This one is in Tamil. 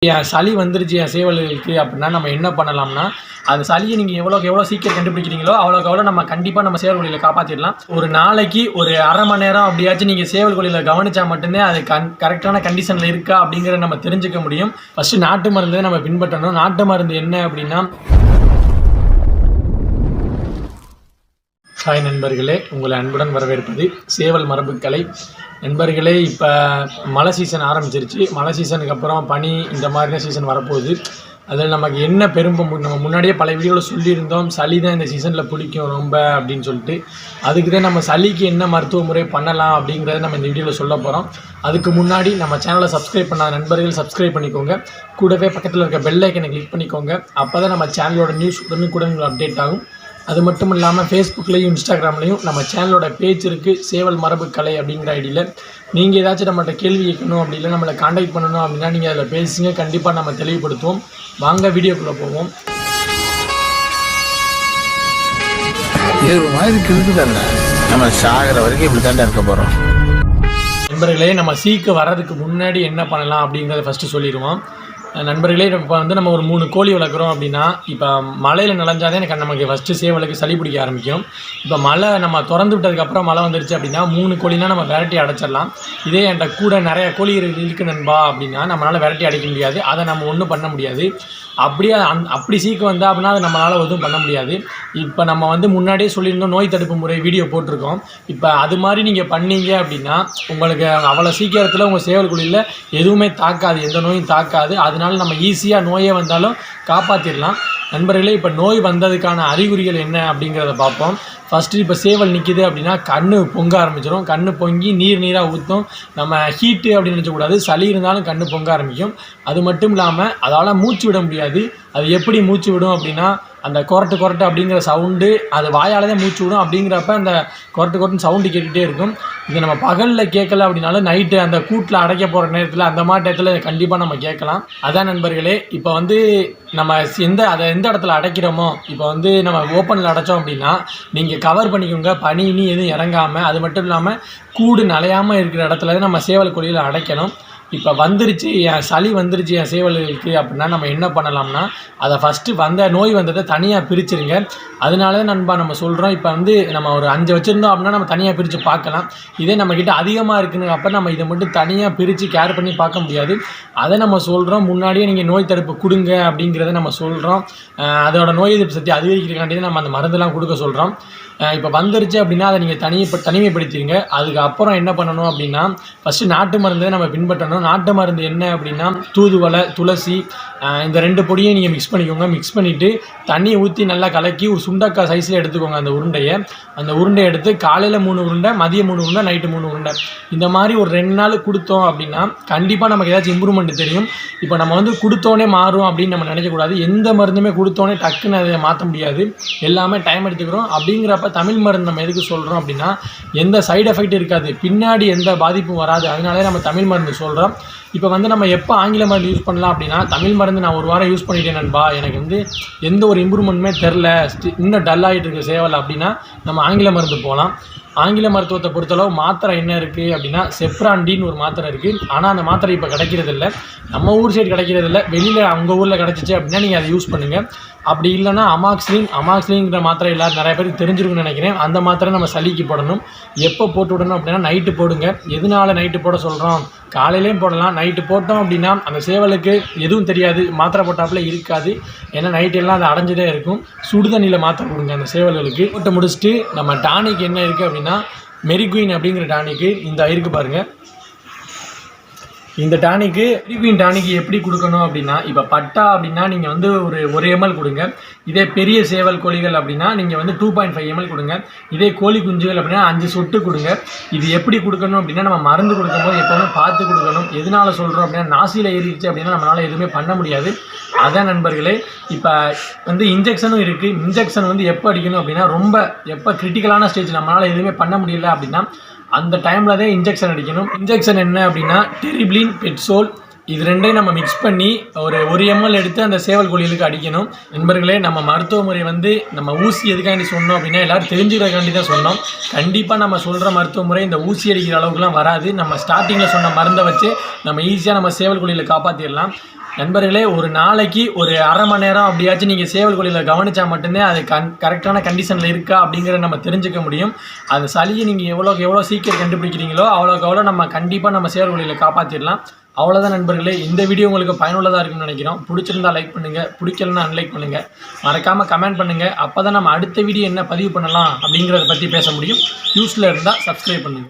என் சளி வந்துருச்சு என் சேவல்களுக்கு அப்படின்னா நம்ம என்ன பண்ணலாம்னா, அந்த சளியை நீங்கள் எவ்வளோக்கு எவ்வளோ சீக்கிரம் கண்டுபிடிக்கிறீங்களோ அவ்வளோக்கு எவ்வளோ நம்ம கண்டிப்பாக நம்ம சேவல் கோழிகளை காப்பாற்றிடலாம். ஒரு நாளைக்கு ஒரு அரை மணி நேரம் அப்படியாச்சும் நீங்கள் சேவல் கோழிகளை கவனித்தா மட்டுமே அது கரெக்டான கண்டிஷனில் இருக்கா அப்படிங்கிறத நம்ம தெரிஞ்சுக்க முடியும். ஃபஸ்ட்டு நாட்டு மருந்தை நம்ம பின்பற்றணும். நாட்டு மருந்து என்ன அப்படின்னா, ஹாய் நண்பர்களே, உங்களை அன்புடன் வரவேற்பது சேவல் மரபு கலை. நண்பர்களே, இப்போ மழை சீசன் ஆரம்பிச்சிருச்சு. மழை சீசனுக்கு அப்புறம் பனி இந்த மாதிரியான சீசன் வரப்போகுது. அதில் நமக்கு என்ன நம்ம முன்னாடியே பல வீடியோவில் சொல்லியிருந்தோம், சளி தான் இந்த சீசனில் பிடிக்கும் ரொம்ப அப்படின்னு சொல்லிட்டு. அதுக்கு தான் நம்ம சளிக்கு என்ன மருத்துவ முறை பண்ணலாம் அப்படிங்கிறத நம்ம இந்த வீடியோவில் சொல்ல போகிறோம். அதுக்கு முன்னாடி நம்ம சேனலை சப்ஸ்கிரைப் பண்ணாத நண்பர்கள் சப்ஸ்கிரைப் பண்ணிக்கோங்க. கூடவே பக்கத்தில் இருக்க பெல் ஐக்கனை கிளிக் பண்ணிக்கோங்க. அப்போ தான் நம்ம சேனலோட நியூஸ் உடனுக்குடன் அப்டேட் ஆகும். அது மட்டும் இல்லாமல் ஃபேஸ்புக்லேயும் இன்ஸ்டாகிராம்லேயும் நம்ம சேனலோட பேஜ் இருக்குது, சேவல் மரபு கலை அப்படிங்கிற ஐடியில். நீங்கள் ஏதாச்சும் நம்மள்ட்ட கேள்வி கேட்கணும் அப்படி இல்லை நம்மளை காண்டாக்ட் பண்ணணும் அப்படின்னா நீங்கள் அதில் பேசுங்க, கண்டிப்பாக நம்ம தெளிவுபடுத்துவோம். வாங்க வீடியோக்குள்ளே போவோம். நம்ம சாகிற வரைக்கும் இப்படி தாண்டா இருக்க போகிறோம். நண்பர்களே, நம்ம சீக்கு வர்றதுக்கு முன்னாடி என்ன பண்ணலாம் அப்படிங்கிறத ஃபஸ்ட்டு சொல்லிடுவோம். நண்பர்களே, இப்போ வந்து நம்ம ஒரு 3 கோழி வளர்க்குறோம் அப்படின்னா, இப்போ மழையில் நனைஞ்சாதே நமக்கு ஃபஸ்ட்டு சேவலுக்கு சளி பிடிக்க ஆரம்பிக்கும். இப்போ மழை நம்ம திறந்து விட்டதுக்கப்புறம் மழை வந்துருச்சு அப்படின்னா 3 கோழினா நம்ம விரட்டி அடைச்சிடலாம். இதே என்கிட்ட கூட நிறைய கோழி இருக்கு நண்பா அப்படின்னா நம்மளால் விரட்டி அடைக்க முடியாது. அதை நம்ம ஒன்றும் பண்ண முடியாது. அப்படியே அப்படி சீக்கு வந்தால் அப்படின்னா அது நம்மளால் எதுவும் பண்ண முடியாது. இப்போ நம்ம வந்து முன்னாடியே சொல்லியிருந்தோம், நோய் தடுப்பு முறை வீடியோ போட்டிருக்கோம். இப்போ அது மாதிரி நீங்கள் பண்ணீங்க அப்படின்னா உங்களுக்கு அவ்வளோ சீக்கிரத்தில் உங்கள் சேவல் கோழியில் எதுவுமே தாக்காது, எந்த நோயும் தாக்காது. அதனால நம்ம ஈஸியாக நோயே வந்தாலும் காப்பாற்றிடலாம். நண்பர்களே, இப்போ நோய் வந்ததுக்கான அறிகுறிகள் என்ன அப்படிங்கிறத பார்ப்போம். ஃபஸ்ட்டு இப்போ சேவல் நிற்கிது அப்படின்னா கண் பொங்க ஆரம்பிச்சிடும். கண் பொங்கி நீராக ஊற்றும். நம்ம ஹீட்டு அப்படின்னு நினச்சக்கூடாது, சளி இருந்தாலும் கண் பொங்க ஆரம்பிக்கும். அது மட்டும் இல்லாமல் அதால் மூச்சு விட முடியாது. அது எப்படி மூச்சு விடும் அப்படின்னா, அந்த கொரட்டு அப்படிங்கிற சவுண்டு அது வாயால் தான் மூச்சு விடும். அப்படிங்கிறப்ப அந்த கொரட்டுன்னு சவுண்டு கேட்டுகிட்டே இருக்கும். இது நம்ம பகலில் கேட்கல அப்படின்னாலும் நைட்டு அந்த கூட்டில் அடைக்க போகிற நேரத்தில் அந்த மாதிரி டயத்தில் கண்டிப்பாக நம்ம கேட்கலாம். அதான் நண்பர்களே, இப்போ வந்து நம்ம எந்த இடத்துல அடைக்கிறோமோ, இப்போ வந்து நம்ம ஓப்பனில் அடைச்சோம் அப்படின்னா நீங்கள் கவர் பண்ணிக்கோங்க, பனி எதுவும் இறங்காமல். அது மட்டும் இல்லாமல் கூடு நலையாமல் இருக்கிற இடத்துல நம்ம சேவல் கோழியில் அடைக்கணும். இப்போ வந்துருச்சு என் சளி வந்துருச்சு என் சேவல்களுக்கு அப்படின்னா நம்ம என்ன பண்ணலாம்னா, அதை ஃபஸ்ட்டு நோய் வந்ததை தனியாக பிரிச்சுருங்க. அதனால நண்பா நம்ம சொல்கிறோம், இப்போ வந்து நம்ம ஒரு 5 வச்சுருந்தோம் அப்படின்னா நம்ம தனியாக பிரித்து பார்க்கலாம். இதே நம்மக்கிட்ட அதிகமாக இருக்குன்னு அப்போ நம்ம இதை மட்டும் தனியாக பிரித்து கேர் பண்ணி பார்க்க முடியாது. அதை நம்ம சொல்கிறோம், முன்னாடியே நீங்கள் நோய் தடுப்பு கொடுங்க அப்படிங்கிறத நம்ம சொல்கிறோம். அதோட நோய் எதிர்ப்பு சக்தி அதிகரிக்கிறக்காண்டி நம்ம அந்த மருந்தெல்லாம் கொடுக்க சொல்கிறோம். இப்போ வந்துருச்சு அப்படின்னா அதை நீங்கள் தனிமைப்படுத்திடுங்க. அதுக்கப்புறம் என்ன பண்ணணும் அப்படின்னா, ஃபஸ்ட்டு நாட்டு மருந்தை நம்ம பின்பற்றணும். நாட்டு மருந்து என்ன அப்படின்னா, தூதுவளை, துளசி, இந்த 2 பொடியை நீங்கள் மிக்ஸ் பண்ணிக்கோங்க. மிக்ஸ் பண்ணிவிட்டு தண்ணியை ஊற்றி நல்லா கலக்கி ஒரு சுண்டக்காய் சைஸில் எடுத்துக்கோங்க. அந்த உருண்டையை எடுத்து காலையில் 3 உருண்டை, மதியம் 3 உருண்டை, நைட்டு 3 உருண்டை, இந்த மாதிரி ஒரு 2 நாள் கொடுத்தோம் அப்படின்னா கண்டிப்பாக நமக்கு ஏதாச்சும் இம்ப்ரூவ்மெண்ட் தெரியும். இப்போ நம்ம வந்து கொடுத்தோன்னே மாறும் அப்படின்னு நம்ம நினைக்கக்கூடாது. எந்த மருந்துமே கொடுத்தோன்னே டக்குன்னு அதை மாற்ற முடியாது, எல்லாமே டைம் எடுத்துக்கிறோம். அப்படிங்கிறப்ப தமிழ் மருந்து நம்ம எதுக்கு சொல்கிறோம் அப்படின்னா, எந்த சைடு எஃபெக்ட் இருக்காது, பின்னாடி எந்த பாதிப்பும் வராது. அதனாலே நம்ம தமிழ் மருந்து சொல்கிறோம். இப்போ வந்து நம்ம எப்போ ஆங்கில மருந்து யூஸ் பண்ணலாம் அப்படின்னா, தமிழ் மருந்து நான் 1 வாரம் யூஸ் பண்ணிட்டேன் நண்பா, எனக்கு வந்து எந்த ஒரு இம்ப்ரூவ்மெண்ட்டுமே தெரில, இன்னும் டல் ஆகிட்டு இருக்கு சேவல் அப்படின்னா நம்ம ஆங்கில மருந்து போகலாம். ஆங்கில மருத்துவத்தை பொறுத்தளவு மாத்திரை என்ன இருக்குது அப்படின்னா, செப்ராண்டின்னு ஒரு மாத்திரை இருக்குது. ஆனால் அந்த மாத்திரை இப்போ கிடைக்கிறதில்ல, நம்ம ஊர் சைடு கிடைக்கிறதில்ல. வெளியில் உங்கள் ஊரில் கிடச்சிச்சு அப்படின்னா நீங்கள் அதை யூஸ் பண்ணுங்கள். அப்படி இல்லைன்னா அமாக்ஸ்லிங்கிற மாத்திரை எல்லாரும் நிறைய பேருக்கு தெரிஞ்சிருக்குன்னு நினைக்கிறேன். அந்த மாத்திரை நம்ம சளிக்கு போடணும். எப்போ போட்டு விடணும் அப்படின்னா, நைட்டு போடுங்க. எதனால நைட்டு போட சொல்கிறோம், காலையிலையும் போடலாம். நைட்டு போட்டோம் அப்படின்னா அந்த சேவலுக்கு எதுவும் தெரியாது, மாத்திரை போட்டாப்புல இருக்காது. ஏன்னா நைட்டெல்லாம் அது அடைஞ்சதே இருக்கும். சுடுதண்ணியில் மாத்திரை கொடுங்க அந்த சேவல்களுக்கு. போட்டு முடிச்சுட்டு நம்ம டானிக் என்ன இருக்குது அப்படின்னா, மெரிகுயின் அப்படிங்கிற டானிக்கு இந்த இருக்குது பாருங்கள். இந்த டானிக்கு மெரிகுயின் டானிக்கு எப்படி கொடுக்கணும் அப்படின்னா, இப்போ பட்டா அப்படின்னா நீங்கள் வந்து ஒரு 1 ml கொடுங்க. இதே பெரிய சேவல் கோழிகள் அப்படின்னா நீங்கள் வந்து 2.5 ml கொடுங்க. இதே கோழி குஞ்சுகள் அப்படின்னா 5 சொட்டு கொடுங்க. இது எப்படி கொடுக்கணும் அப்படின்னா, நம்ம மருந்து கொடுக்கும்போது எப்போவுமே பார்த்து கொடுக்கணும். எதனால சொல்கிறோம் அப்படின்னா, நாசியில் ஏறிடுச்சு அப்படின்னா நம்மளால் எதுவுமே பண்ண முடியாது. அதான் நண்பர்களே, இப்போ வந்து இன்ஜெக்ஷனும் இருக்குது. இன்ஜெக்ஷன் வந்து எப்போ அடிக்கணும் அப்படின்னா, ரொம்ப எப்போ கிரிட்டிக்கலான ஸ்டேஜ் நம்மளால் எதுவுமே பண்ண முடியல அப்படின்னா அந்த டைமில் தான் இன்ஜெக்ஷன் அடிக்கணும். இன்ஜெக்ஷன் என்ன அப்படின்னா, டெரிப்ளின், பெட்சோல், இது ரெண்டையும் நம்ம மிக்ஸ் பண்ணி ஒரு ml எடுத்து அந்த சேவல் கோழிகளுக்கு அடிக்கணும். நண்பர்களே, நம்ம மருத்துவ முறை வந்து நம்ம ஊசி எதுக்காண்டி சொன்னோம் அப்படின்னா எல்லாரும் தெரிஞ்சுக்கிறதுக்காண்டி தான் சொன்னோம். கண்டிப்பாக நம்ம சொல்கிற மருத்துவ முறை இந்த ஊசி அடிக்கிற அளவுக்குலாம் வராது. நம்ம ஸ்டார்டிங்கில் சொன்ன மருந்தை வச்சு நம்ம ஈஸியாக நம்ம சேவல் கோழிகளை காப்பாற்றிடலாம். நண்பர்களே, ஒரு நாளைக்கு ஒரு அரை மணி நேரம் அப்படியாச்சும் நீங்கள் சேவல் கோழிகளை கவனித்தா மட்டும்தான் அது கரெக்டான கண்டிஷனில் இருக்கா அப்படிங்கிறத நம்ம தெரிஞ்சுக்க முடியும். அந்த சளியை நீங்கள் எவ்வளோக்கு எவ்வளோ சீக்கிரம் கண்டுபிடிக்கிறீங்களோ அவ்வளோக்கு எவ்வளோ நம்ம கண்டிப்பாக நம்ம சேவல் கோழிகளை காப்பாற்றிடலாம். அவ்வளோதான் நண்பர்களே, இந்த வீடியோ உங்களுக்கு பயனுள்ளதாக இருக்குன்னு நினைக்கிறோம். பிடிச்சிருந்தா லைக் பண்ணுங்கள், பிடிக்கலன்னா அன்லைக் பண்ணுங்கள், மறக்காமல் கமெண்ட் பண்ணுங்கள். அப்போ தான் நம்ம அடுத்த வீடியோ என்ன பதிவு பண்ணலாம் அப்படிங்கிறத பற்றி பேச முடியும். யூஸில் இருந்தால் சப்ஸ்கிரைப் பண்ணுங்கள்.